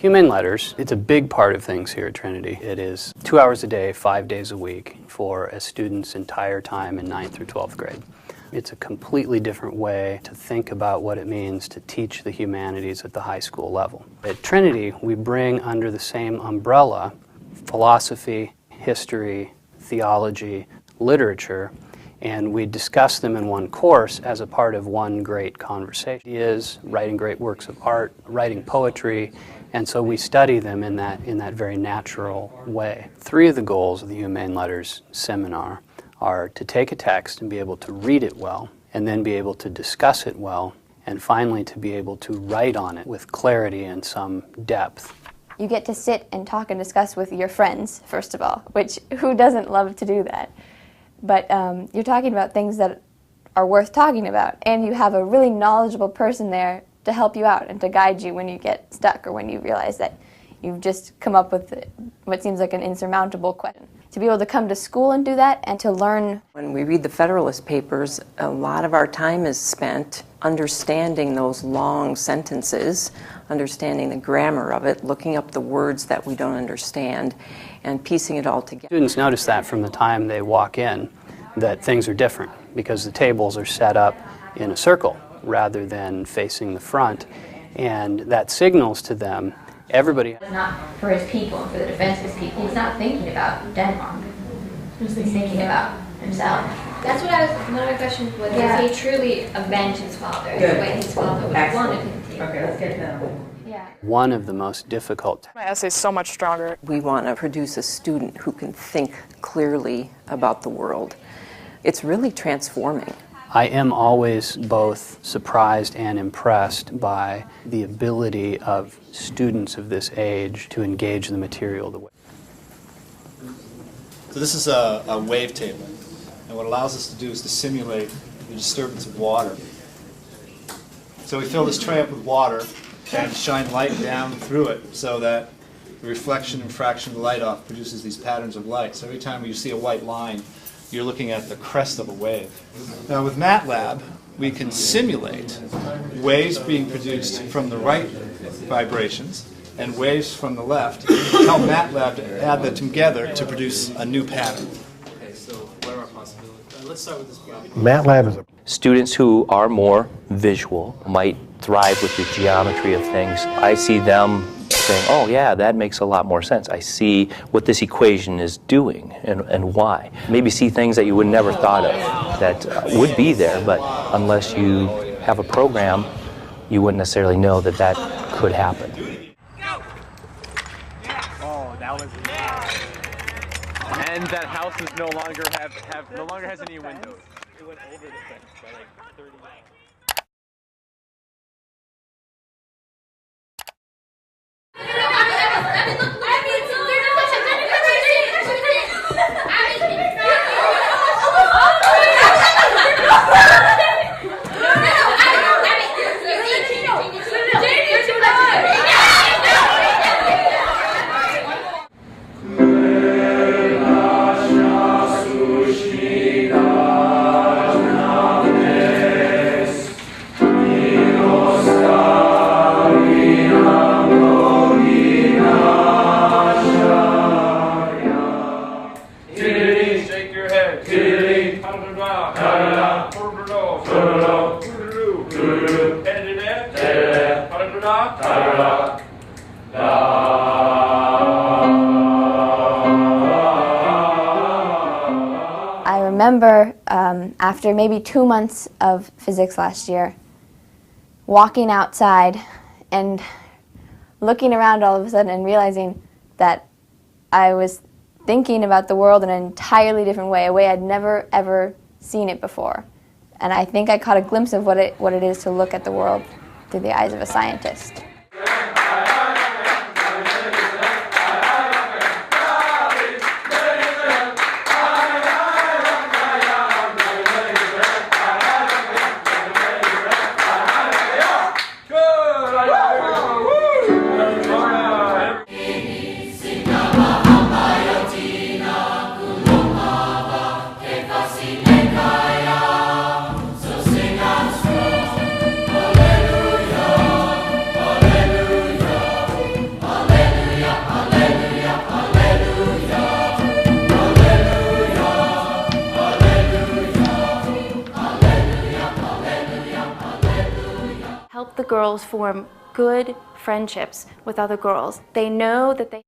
Humane letters, it's a big part of things here at Trinity. It is 2 hours a day, 5 days a week for a student's entire time in 9th through 12th grade. It's a completely different way to think about what it means to teach the humanities at the high school level. At Trinity, we bring under the same umbrella philosophy, history, theology, literature, and we discuss them in one course as a part of one great conversation. It is writing great works of art, writing poetry, and so we study them in that very natural way. 3 of the goals of the Humane Letters seminar are to take a text and be able to read it well, and then be able to discuss it well, and finally to be able to write on it with clarity and some depth. You get to sit and talk and discuss with your friends, first of all, which who doesn't love to do that? But you're talking about things that are worth talking about, and you have a really knowledgeable person there to help you out and to guide you when you get stuck or when you realize that you've just come up with what seems like an insurmountable question. To be able to come to school and do that and to learn. When we read the Federalist Papers, a lot of our time is spent understanding those long sentences, understanding the grammar of it, looking up the words that we don't understand, and piecing it all together. Students notice that from the time they walk in, that things are different because the tables are set up in a circle rather than facing the front, and that signals to them everybody. It's not for his people and for the defense of his people. He's not thinking about Denmark. He's thinking about himself. That's what I was, another question was, does he truly avenge his father the way his father would have wanted him to? Okay, let's get that one. Yeah. One of the most difficult. My essay's so much stronger. We want to produce a student who can think clearly about the world. It's really transforming. I am always both surprised and impressed by the ability of students of this age to engage the material the way. So this is a wave table, and what it allows us to do is to simulate the disturbance of water. So we fill this tray up with water and shine light down through it so that the reflection and fraction of the light off produces these patterns of light. So every time you see a white line, you're looking at the crest of a wave. Now with MATLAB, we can simulate waves being produced from the right vibrations and waves from the left, tell MATLAB to add them together to produce a new pattern. Okay, so what are our possibilities? Let's start with this problem. MATLAB is Students who are more visual might thrive with the geometry of things. I see them saying, oh yeah, that makes a lot more sense. I see what this equation is doing and why. Maybe see things that you would never thought of that would be there, but unless you have a program, you wouldn't necessarily know that that could happen. Oh, that was and that house is no longer has any windows. It went over the fence by like 30 miles. I remember after maybe 2 months of physics last year, walking outside and looking around all of a sudden and realizing that I was thinking about the world in an entirely different way, a way I'd never ever seen it before. And I think I caught a glimpse of what it is to look at the world through the eyes of a scientist. Hallelujah, help the girls form good friendships with other girls. They know that they